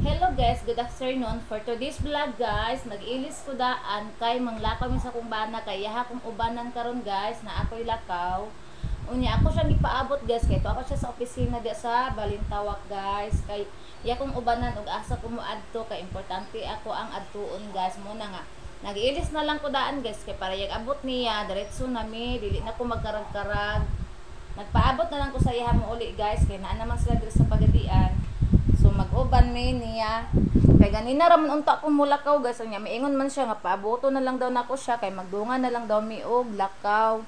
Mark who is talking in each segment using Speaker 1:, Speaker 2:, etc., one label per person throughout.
Speaker 1: Hello guys, good afternoon. For today's vlog guys, nag-ilis ko daan kay manglakaw mi sa kong bana kay yaha kong ubanan karon guys na ako'y lakaw. Unya ako siya gipaabot guys kay to ako siya sa opisina di sa Balintawak guys kay ya kong ubanan ug asa ko moadto kay importante ako ang adtuon guys muna nga. Nag-ilis na lang ko daan guys kay para yag abot niya diretso nami dili na ko magkarag-karag. Nagpaabot na lang ko sa iya mo uli guys kay naa naman sila diri sa Pagadian. So mag-uban mi niya. Kay ganina ra man unta ko mulakaw guys. Nya miingon man siya nga paaboto na lang daw nako siya kay magdunga na lang daw mi og lakaw.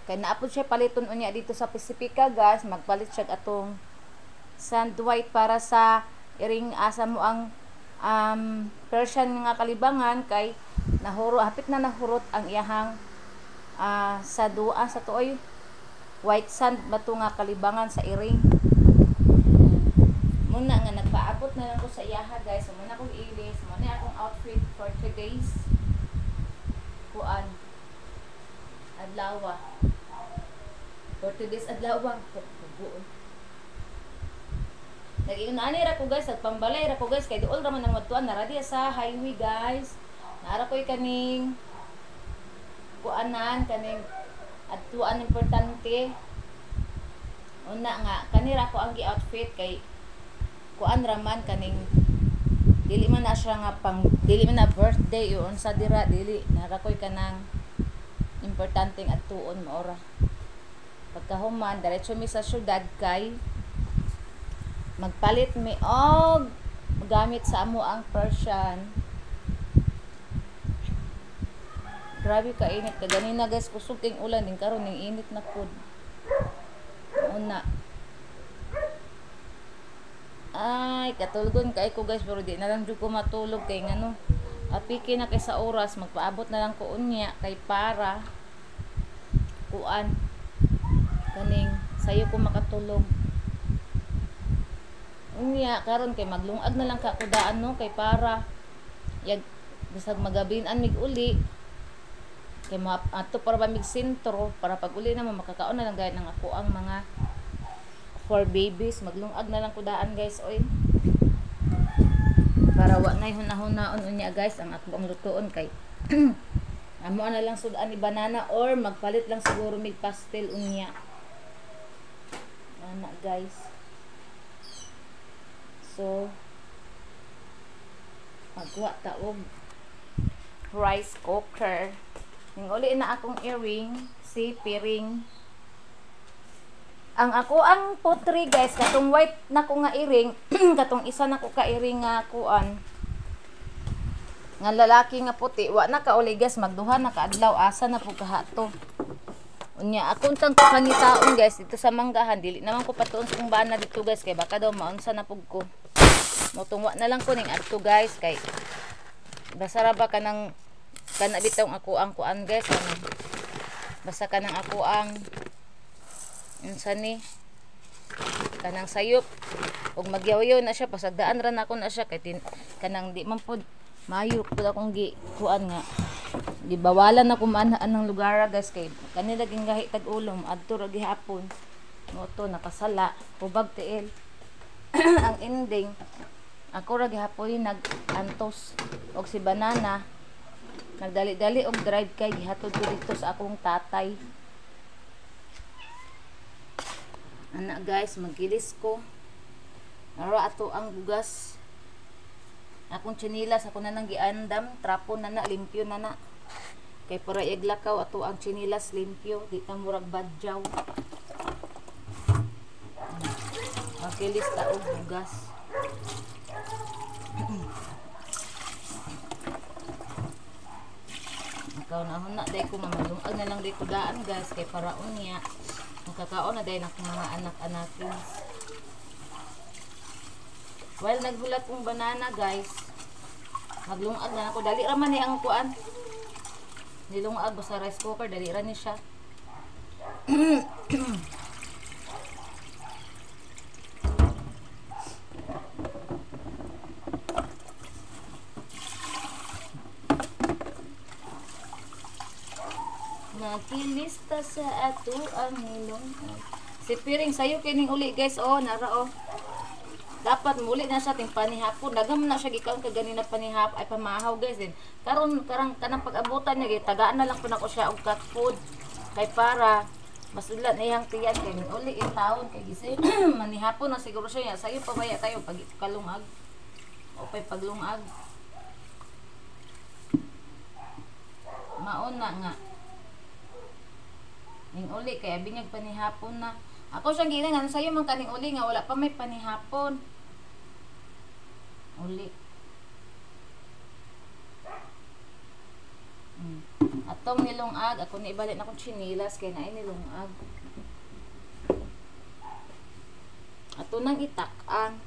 Speaker 1: Kay naapod siya paliton unya dito sa Pacifica guys. Magpalit siya atong sand white para sa iring asa mo ang Persian nga kalibangan kay nahuro hapit na nahurot ang iyahang sa duwa sa tuoy white sand bato nga kalibangan sa iring. Muna nga nagpaabot na lang ko sa iyaha guys. So, muna akong ilis. Muna akong outfit for today's kuan adlawa. For today's adlawa. Nag-iunani ra ko guys. Nagpambalay ra ko guys. Kay dool raman ang matuan. Nara diya sa highway guys. Naara ko'y kaning kuanan. Kaning adtuan importante. Una nga. Kanira ko ang gi-outfit kay kuan raman kaning dili man na siya nga pang dili man na birthday yun sa dira dili narakoy kanang importanteng adtuon maora pagkahuman diretso mi sa syudad kay magpalit mi og gamit sa amo ang Persian. Grabe ka init kaganina guys kusog king ulan din karon ning init na pud una. Ay, katulgon kay ko guys pero di na lang jud ko matulog kay ngano. Apiki na kay sa oras magpaabot na lang ko unya kay para kuan kaning sayo ko makatulog. Unya karon kay maglungag na lang ka kudaan no kay para yag bisag magabinan mig uli kay ato para ba mig sentro para pag uli na mo makakaon na lang gayud ng ako ang mga for babies maglungag na lang kudaan guys oy para wa nay hunahon unya guys ang ako ang lutuon kay amo na lang sudan ni banana or magpalit lang siguro mig pastel unya ana guys. So magwa ta og rice cooker ning uli na akong earring si piring. Ang ako ang potri guys katong white na ko nga earring katong isa na ko ka earring nga kuan nga lalaki nga puti wa na ka uli guys magduha na ka adlaw asa na pud kahato unya akong tang kangitaon guys dito sa manggahan dili naman ko patuon sa kong bana dito guys kay baka daw maunsa na pud ko motungwa na lang ko ning adto guys kay basa ra ba kanang kana bitong ako ang kuan guys ano basta kanang ako ang unsa ni kanang sayop ug magyaw-yaw na siya pasagdaan ra nako na siya kay kanang di man pud maayo pud akong gi kuan nga gibawalan na kumaan anang lugar guys kay kanila ging gahi tag ulom adto ra gihapon mo to nakasala ubag tiil ang ending ako ra gihapon nag-antos og si banana nagdali-dali og drive kay gihatod ko dito sa akong tatay. Ana guys, magilis ko. Naro ato ang bugas. Akong chinilas ako na nang giandam, trapo na na, limpyo na na. Kay para iglakaw ato ang chinilas limpyo, di ta murag badyaw. Magilis ta og bugas. Ikaw na huna day ko mamalungag na lang day ko daan guys kay para unya. Nakakaon na dahil ng mga anak-anakin. While naghulat kong banana guys, maglungag na ako. Dali raman ang kuan. Nilungag ba sa rice cooker, dali ra ni siya. Nakilista sa ato ang hilong. Si piring sayo kining uli guys oh nara oh. dapat muli na sa ating panihapon. Dagam na siya gikaon kag ganina panihap ay pamahaw guys din. Karon kanang pag-abutan niya tagaan na lang po nako siya og cat food kay para masudlan na iyang tiyan kay uli in taon kay gisay manihapon na siguro siya sayo pabaya tayo pag kalungag o pay paglungag. Maon na nga. Ning uli kay binyag panihapon na. Ako siyang ginangan sa'yo man kaning uli nga wala pa may panihapon. Uli. Atong nilungag, ako na ibalik na kong chinilas kaya na ay nilungag. Ato nang itak-ang.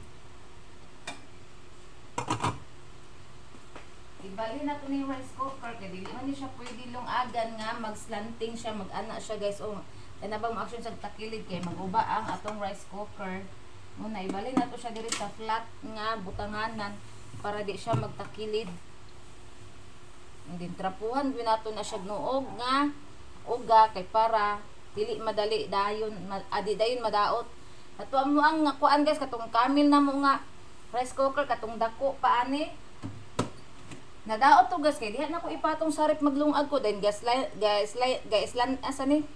Speaker 1: Ibalik na ito ni rice cooker kaya dili man siya pwede lungagan nga mag-slanting siya, mag-ana siya guys. O, kanabang ma-action sa takilid kay mag-uba ang atong rice cooker. Muna ibalik na to siya diri sa flat nga butanganan para di siya magtakilid. Hindi trapuhan gyud nato na siya nuog nga uga kay para dili madali dayon adi dayon madaot. Ato mo ang kuan guys katong kamil na mo nga rice cooker katong dako pa ani. Nadaot to guys kay diha na ko ipatong sarip maglungag ko then gaslan asa ni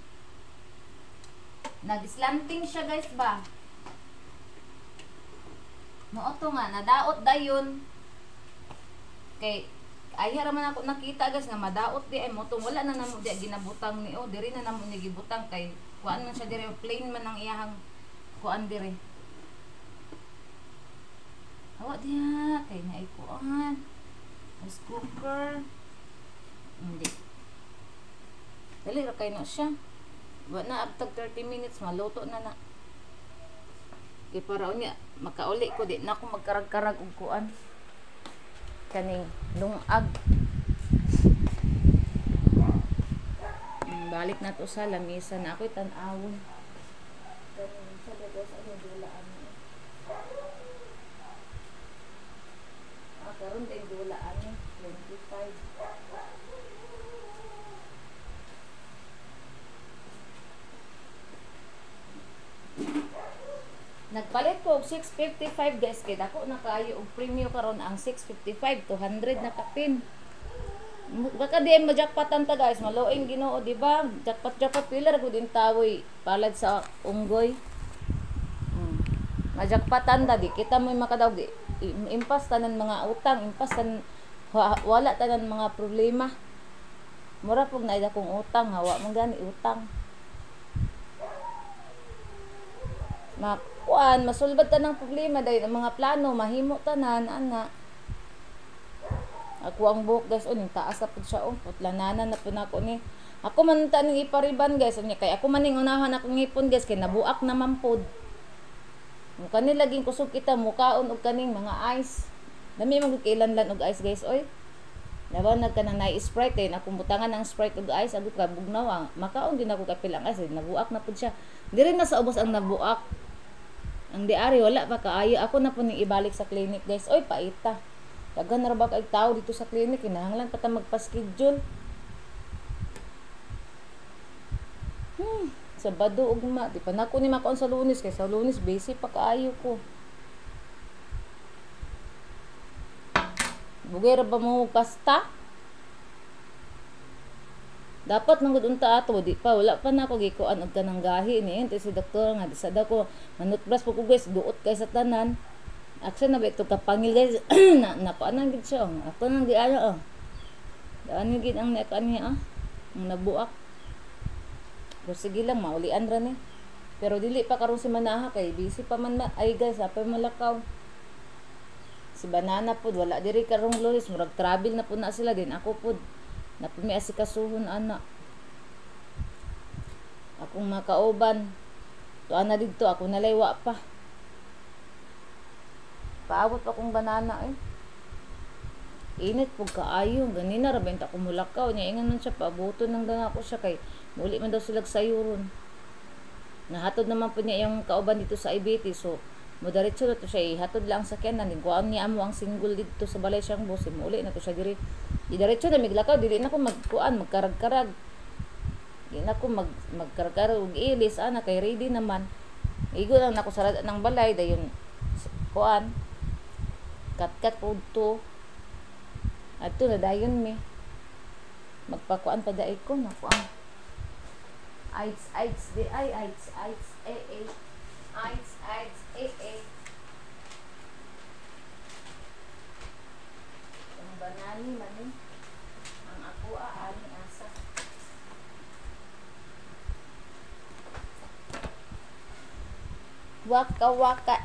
Speaker 1: nag-slanting siya guys ba. Mooto nga nadaot dayon. Kay ay haraman ako nakita guys nga madaot di ay moto wala na namo di ginabutang ni o diri na namo ni gibutang kay kuan man siya diri plain man ang iyang kuan diri. Awa diha kay naay kuan. Rice cooker. Hindi. Dali ra kay no siya. Wa na after 30 minutes maluto na na. Kay para unya makauli ko di na ako magkarag-karag og kuan. Kaning lungag. Balik na to sa lamisa na ako'y tan-awon. Kaning sa dagos ano dulaan ni. Karon din dulaan ni 25. Nagpalit ko og 655 guys kay dako na kaayo og premium karon ang 655 200 na kapin. Baka di majakpatan ta guys, maloing Ginoo di ba? Jackpot pila ra gud in tawoy palad sa unggoy. Majakpatan ta di kita mo makadaog di impas tanan mga utang, impas tanan wala tanan mga problema. Mura pug naida kong utang, hawa man gani utang. Kuan masulbad ta ng problema dahil ang mga plano mahimo tanan ana. Ako ang buhok guys uning taas na pud siya putlananan na pud nako ni. Ako man ta ning ipariban guys unya kay ako man ning unahan akong ngipon guys kay nabuak na man pud. Mo kani laging kusog kita mukaon og kaning mga ice. Dami man kailanlan og ice guys oy. Laban nagkanang na Sprite eh akong butangan ng Sprite og ice agut ka bugnaw makaon din ako kapilang ice nabuak na pud siya. Diri na sa ubos ang nabuak. Ang diari wala pa kaayo ako na po ning ibalik sa clinic guys. Oy paita. Dagan na ra ba kay tao dito sa clinic kinahanglan pa ta magpa-schedule. Sabado ugma di pa nako ni makaon sa Lunes kay sa Lunes busy pa kaayo ko. Bugay ra ba mo pasta? Dapat nang unta ato di pa wala pa nako gikuan og kanang gahi ni ente si doktor nga di sad ako manutbras po ko guys duot kay sa tanan. Action na ba ito kapangil guys na kuan gid siya ako nang di ano daan gid ang nakan niya ang nabuak. Pero sige lang maulian ra ni. Pero dili pa karon si Manaha kay busy pa man ay guys apay malakaw. Si Banana pud wala diri karong Lunes murag travel na pud na sila din ako pud na pud may asikasuhon ana. Akong makauban. To ana didto ako nalaywa pa. Paabot pa kong banana eh. Init pug kaayo ganina ra benta ko mulakaw nya ingon man siya paabuton nang dana ko siya kay muli man daw sila sayuron. Nahatod naman po niya yung kauban dito sa IBT so modaritso na to siya hatod lang sa kenan din kuan niya amo ang single dito sa balay siyang boss muli na to siya diri. Diretso na miglakaw dili na ko magkuan magkarag-karag. Di na ko magkarag-karag og ilis ana kay ready naman. Igo lang nako sa ng balay dayon kuan kat po to ato na dayon mi magpakuan pa daay ko na kuan ice di ay ice ang banani man ang ako ani asa waka waka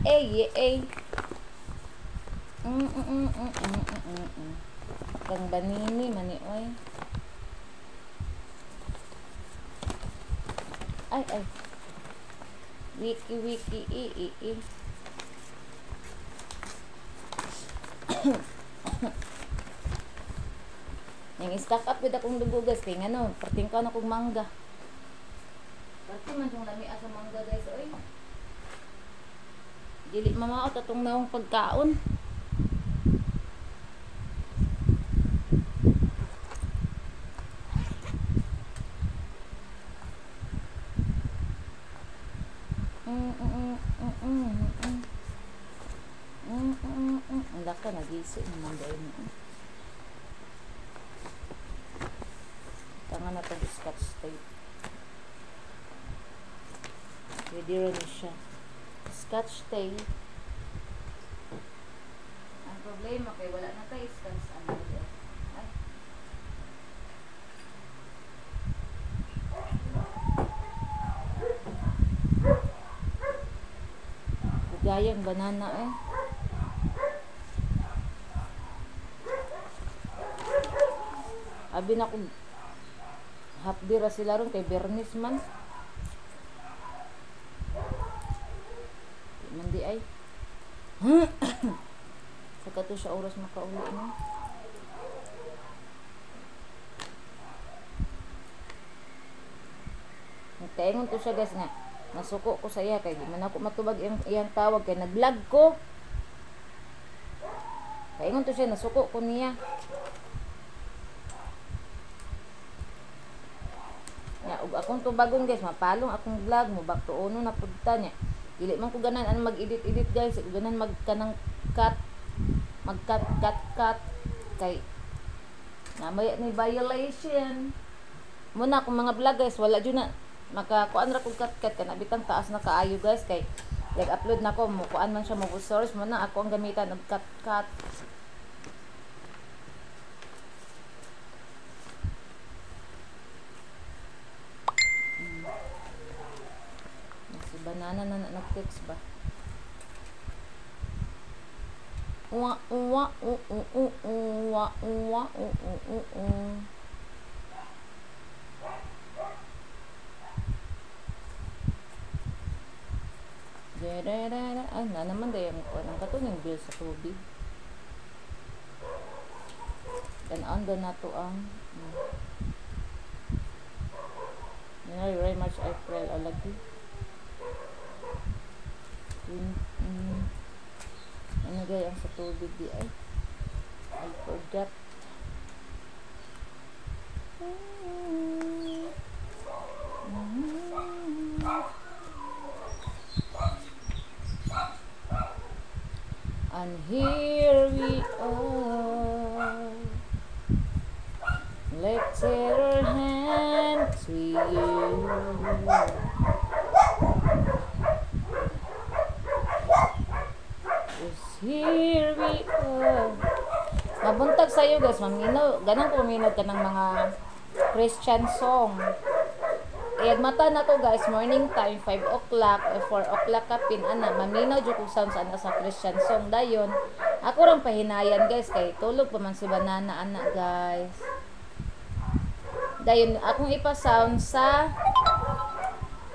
Speaker 1: kang banini mani oy ay wiki yung stack up with akong dugo guys kaya nga no parting ka na kong mangga parting man yung lami sa mangga guys oy dili mamaot atong naong pagkaon ang laka nag-isip naman dahil mo tangan na itong scotch tape ready rin siya scotch tape ang problema kay wala na tayo scotch ano ay gayang banana abi na kung hapdira sila ron kay Bernis man mandi ay sa kato siya oras makauli mo nagtaingon to siya guys nga nasuko ko sa iya kay di man ako matubag iyang tawag kay nag-vlog ko kaingon to siya nasuko ko niya ya ug akong tubagon guys mapalong akong vlog mo back to uno na pudta niya dili man ko ganan ano mag-edit guys ug ganan magkanang cut kay namaya ni violation muna akong mga vlog guys wala jud na makakuan ra kog cut kana bitang taas na kaayo guys kay upload na ko mo kuan man siya mo source mo na ako ang gamitan og cut si banana na nag-text ba ay na naman dahil ang kato yung bill sa tubig dan ando na to ang very much April alagi ano gaya ang sa tubig di ay I forgot and here we are let's set our hands to you yes here we are nabuntag sa'yo guys maminaw ganang kuminod ka ng mga Christian song mata na ko guys morning time 5 o'clock or 4 o'clock kapin ana maminaw jud kung sounds ana sa Christian song dayon ako rang pahinayan guys kay tulog pa man si banana ana guys dayon akong ipa-sound sa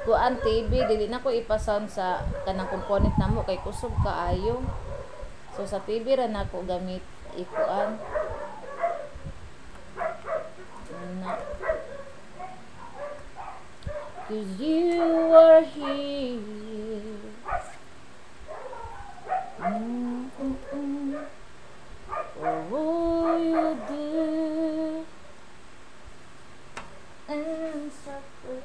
Speaker 1: kuan TV dili na ko ipa-sound sa kanang component namo kay kusog kaayo so sa TV ra na ko gamit ikuan na 'cause you are here for all you do and suffer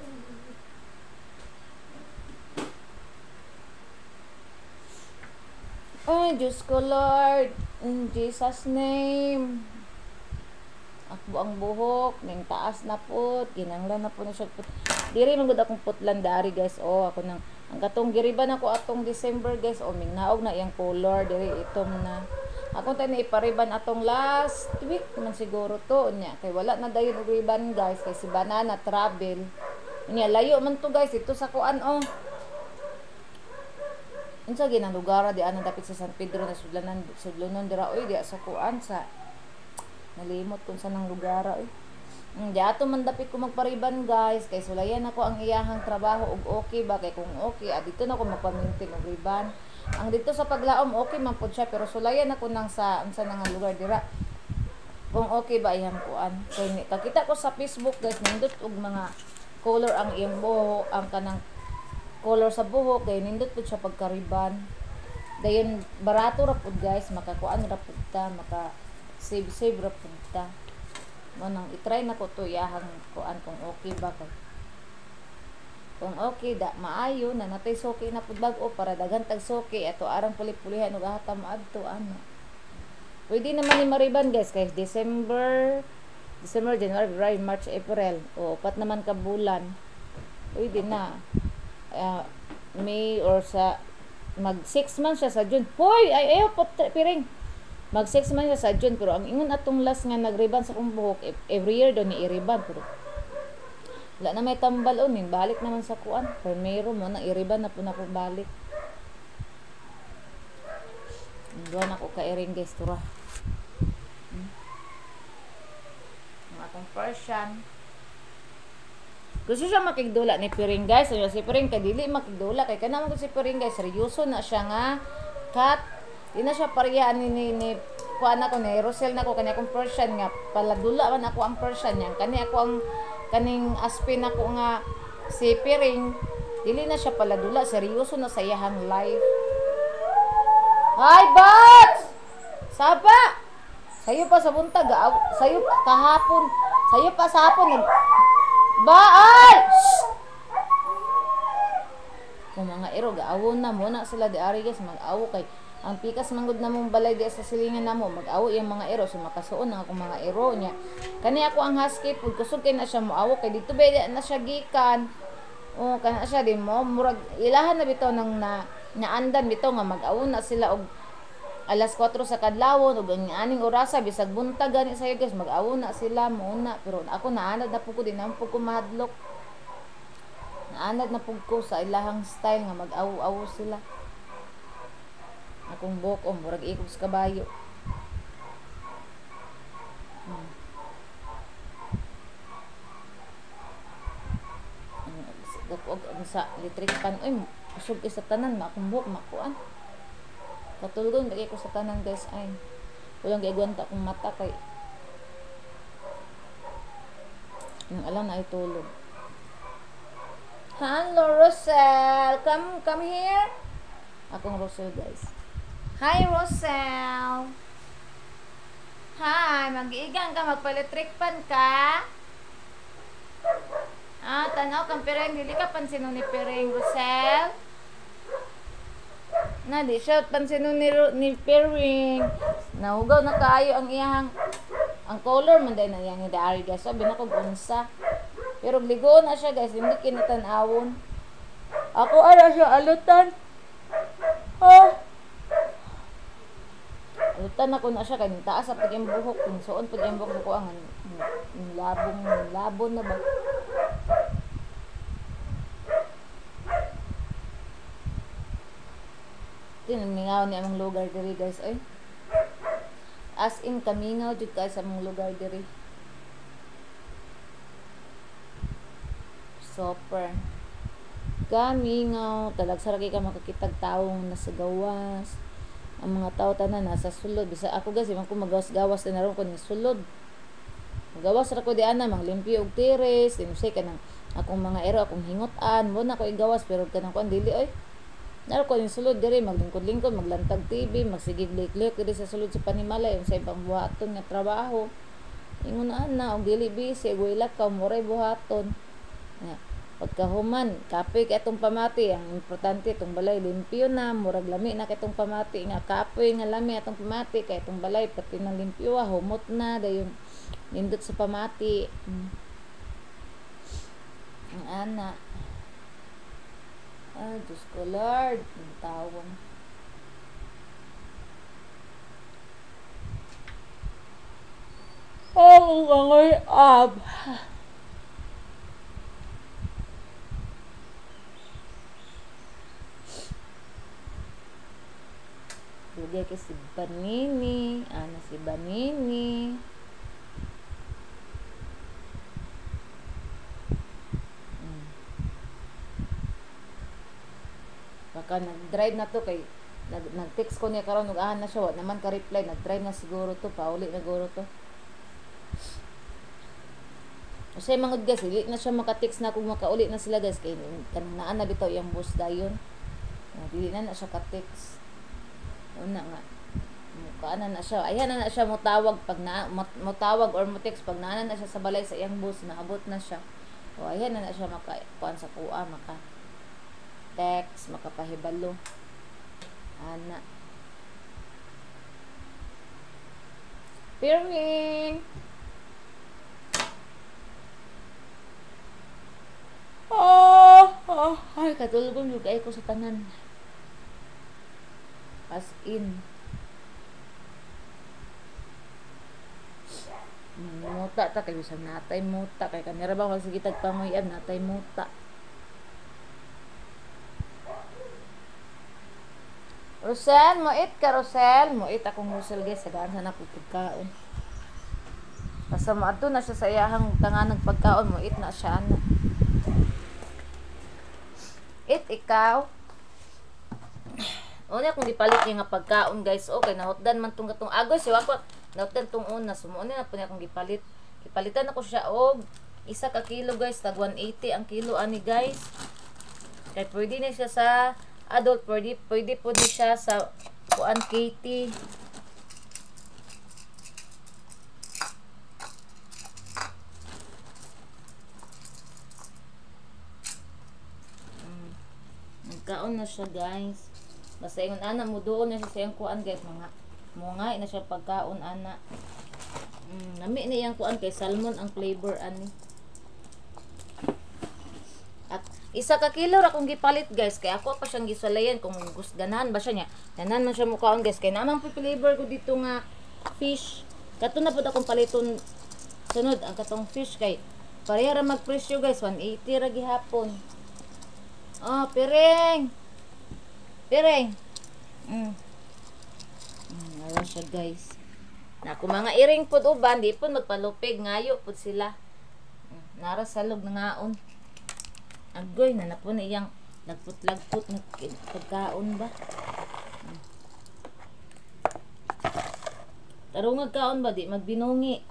Speaker 1: Ay, Diyos ko, Lord. In Jesus' name. Akbo ang buhok. Ning taas na po. Ginanglan na po na siya. Diri man gud akong putlan dari, guys. Oh, ako nang ang katong giriban ako atong December, guys. Oh, mingnaog na iyang color. Diri itom na. Ako tayo na ipariban atong last week man siguro to. Nya. Kay wala na dayon og riban, guys. Kay si Banana travel. Nya, layo man to, guys. Ito sa kuan, oh. Unsa ginang lugar di ana dapit sa San Pedro na sudlanon dira oy di sa kuan sa nalimot kung saan ang lugar oy. Di ato man dapit ko magpariban, guys, kay sulayan ako ang iyahang trabaho og okay ba kay kung okay dito na ko magpamintin og riban. Ang dito sa Paglaom okay man pud siya pero sulayan ako nang sa unsa nang lugar dira. Kung okay ba iyang kuan. Kay kakita ko sa Facebook, guys, nindot og mga color ang iyang buhok, ang kanang color sa buhok kay nindot pud siya pagkariban. Dayon barato ra pud, guys, makakuan ra pud ta, maka save ra pud ta. Mo nang i-try na ko to iyahang kuan kung okay ba kay. Kung okay da maayo na natay soki na pud bag-o para daghan tag soki ato arang puli-pulihan ug ahatam adto ana. Pwede naman ni mariban, guys, kay December, January, February, March, April. O upat naman ka bulan. Pwede na. May or sa mag 6 months siya sa June. Hoy, ayaw po piring. Mag 6 months siya sa June pero ang ingon atong last nga nagriban sa kong buhok every year do ni iriban pero wala na may tambal uning balik naman sa kuan. Primero mo na iriban na po na ko balik. Duha na ko ka iring, guys, tura. Ang atong Persian. Gusto siya makigdula ni Piring, guys. So, si Piring kay dili makigdula kay kana man si Piring, guys, seryoso na siya nga cut. Di na siya parehas ni kuan ako ni Rosel na ko kanya akong Persian nga paladula man ako ang Persian niya. Kani ako ang kaning Aspen ako nga si Piring. Dili na siya paladula, seryoso na sa iyang life. Hi, Bats! Saba! Sayo pa sa buntag, sayo pa kahapon. Sayo pa sa hapon Baay! Kung mga ero, gaawon na muna sila di ari, guys, mag-awo kay ang pikas manggod na mong balay di sa silingan na mo, mag-awo yung mga ero, so makasuon na akong mga ero niya. Kani ako ang husky, pud kusog kay na siya moawo kay dito ba na siya gikan. O kana siya din mo, murag ilahan na bitaw nang naandan bitaw nga mag-awo na sila og alas 4 sa kadlawon ug ang aning orasa bisag buntag gani sayo, guys, mag-awo na sila muna pero ako naanad na pud ko din ang pud ko mahadlok. Naanad na pud ko sa ilahang style nga mag-awo-awo sila. Akong buhok murag ikog sa kabayo. Og sa electric pan oy usog sa tanan akong buhok makuan. Katulgon lagi ko sa tanan, guys, ay walang giagwanta akong mata kay nang alam na ay tulog. Hello, Rosel, come here. Akong Rosel, guys. Hi, Rosel. Hi, mag-iigang ka, magpa-electric pan ka. Tanaw kang Piring, dili ka pansin ni Piring, Rosel. Na di siya pansin ni Piring. Nahugaw na kaayo ang iyang ang color man dahil na iyang dari, guys. Sabi na ko bunsa. Pero ligo na siya, guys. Hindi kinatanawon. Ako ara siya alutan. Alutan ako na siya kay taas sa pag buhok. Kung suon pag buhok ko ang labong na ba. Mingaw ni among lugar diri, guys, ay as in kamingaw jud kay sa among lugar diri. Super kamingaw talagsara kay ka makakitag tawong nasa gawas. Ang mga tao tanan nasa sulod bisa ako, guys, man ko magawas-gawas na ron ko ni sulod. Magawas ra ko di ana manglimpyo og teres, say kanang akong mga ero akong hingot-an mo na ko igawas pero kanang kuan dili oy. Naro ko yung sulod diri maglingkod-lingkod, maglantag TV, magsigig-lik-lik diri sa sulod sa Panimalay sa ibang buhaton nga trabaho. Ingon na og dili busy, guilak ka moray buhaton. Pagkahuman, kapoy kay atong pamati. Ang importante itong balay limpyo na, murag lami na kay itong pamati nga kapoy nga lami atong pamati kay itong balay pati na limpyo humot na dayon nindot sa pamati. Ang ana. Diyos ko Lord, ang tawon. Ang ab. Dugay kay si Banini, si Banini. Baka nag-drive na to kay nag-text ko niya karon ug na siya, wa naman ka reply, nag-drive na siguro to, pauli na siguro to. Kasi mga guys, dili na siya maka-text na kung makauli na sila guys kay kanang naa na bitaw iyang boss dayon. Dili na siya ka-text. Una nga. Mukha na siya. Ayan na siya motawag pag motawag or mo-text pag naa na siya sa balay sa iyang boss, naabot na siya. O ayan na siya maka-kuan sa kuha, maka-text, makapahibalo. Ana. Pirming! Ay, katulog yung ko sa tanan. As in. Muta ta kayo sa natay muta kay kanira ba wag sige tagpanguyan natay muta. Rosel, moit ka Rosel, moit akong Rosel guys, sagaan sa ako pagkaon. Basta maadto na siya sa iyahang tanganang pagkaon, moit na siya ana. Ikaw. Una akong gipalit niya nga pagkaon guys. Okay, nahotdan man tong gatong agoy siya ko. Nahotdan tong una. Sumuon na po niya akong gipalit. Gipalitan ako siya og 1 ka kilo guys. Tag 180 ang kilo ani guys. Kaya pwede na siya sa adult. Pwede po di siya sa kuan KT. Nagkaon na siya guys. Basta yung ana mo doon na siya sa iyang kuan guys. Mga na siya pagkaon ana. Nami na iyang kuan kay salmon ang flavor ani. At 1 ka kilo ra kung gipalit guys. Kay ako pa siyang gisalayan kung ganahan ba siya niya. Tanan man siya mukaon guys. Kay namang flavor ko dito nga fish. Kato na pud akong paliton sunod ang katong fish kay pareha ra magpresyo guys. 180 ra gihapon. Piring. Wala siya guys. Na kung mga iring pod uban, di po magpalupig, ngayo pod sila. Nara salog na ngaon. Agoy, na po na iyang lagput-lagput na pagkaon ba? Tarong kaon ba, di magbinungi.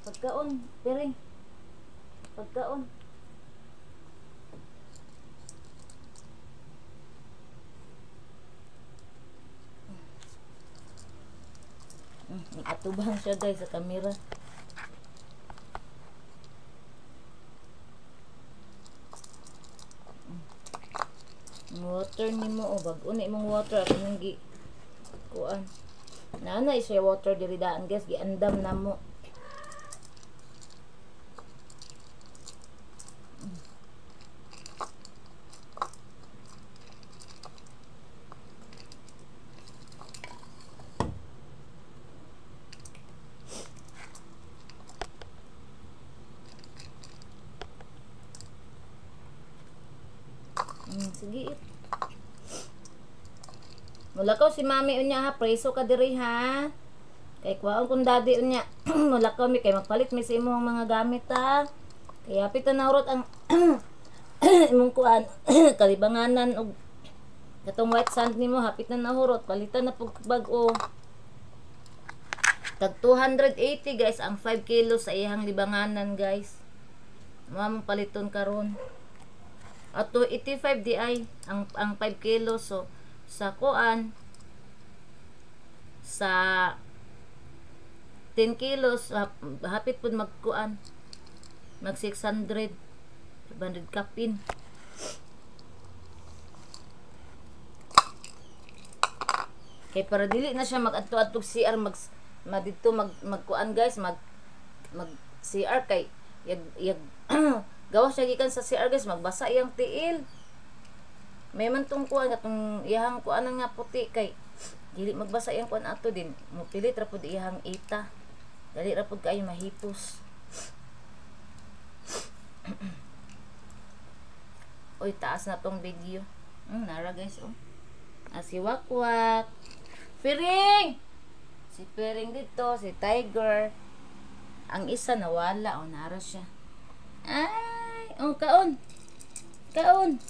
Speaker 1: Pagkaon, piring. Pagkaon. Atubang siya guys sa camera. Water ni mo o bago na imong water ako nang gi kuan. Nana siya water diri daan guys, giandam na mo. Sige. Mula ko si mami unya ha, preso ka diri ha. Kay kuwaon kung daddy unya. Mula ko mi kay magpalit mi sa imong mga gamit ha. Kaya pita na urot ang imong kuan kalibanganan og katong white sand nimo hapit na nahurot, palitan na pug bag-o. Tag 280 guys ang 5 kilos sa iyang libanganan guys. Mamang paliton karon. At 285 di ay ang 5 kilo. So sa kuan sa 10 kilos, hapit po magkuan. Mag 600. 500 kapin. Kay para dili na siya mag-adto-adtog CR dito magkuan guys, mag CR kay yag gawa siya gikan sa CR guys, magbasa iyang tiil. May man tong kuan katong iyang kuan nga puti kay dili magbasa iyang kuan ato din. Mupilit ra pud iyang ita. Dali ra pud kayo mahipos. Oy, taas na tong video. Nara guys, oh. Si Wakwak. Piring! Si Piring dito, si Tiger. Ang isa nawala, oh, nara siya. Ay, oh, kaon. Kaon.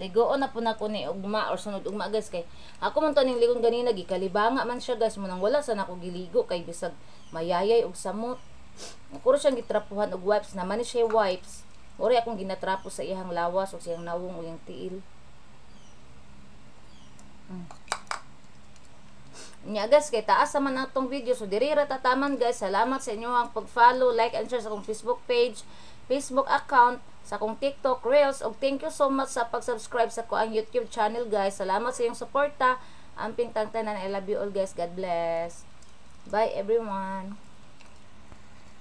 Speaker 1: Ligoon na po na ko ni ugma or sunod ugma guys kay ako man to ning ligon ganina gikalibanga man siya guys mo nang wala sa nako giligo kay bisag mayayay og samot. Ako siyang gitrapuhan og wipes naman ni siya wipes. Ori akong ginatrapo sa iyang lawas o sa iyang nawong o iyang tiil. Nya guys, kay taas naman natong video. So diri ra tataman guys. Salamat sa inyo ang pag-follow, like and share sa akong Facebook page, Facebook account, sa akong TikTok Reels. Og thank you so much sa pag-subscribe sa ko ang YouTube channel guys. Salamat sa iyong suporta. Amping tangtanan. I love you all guys. God bless. Bye everyone.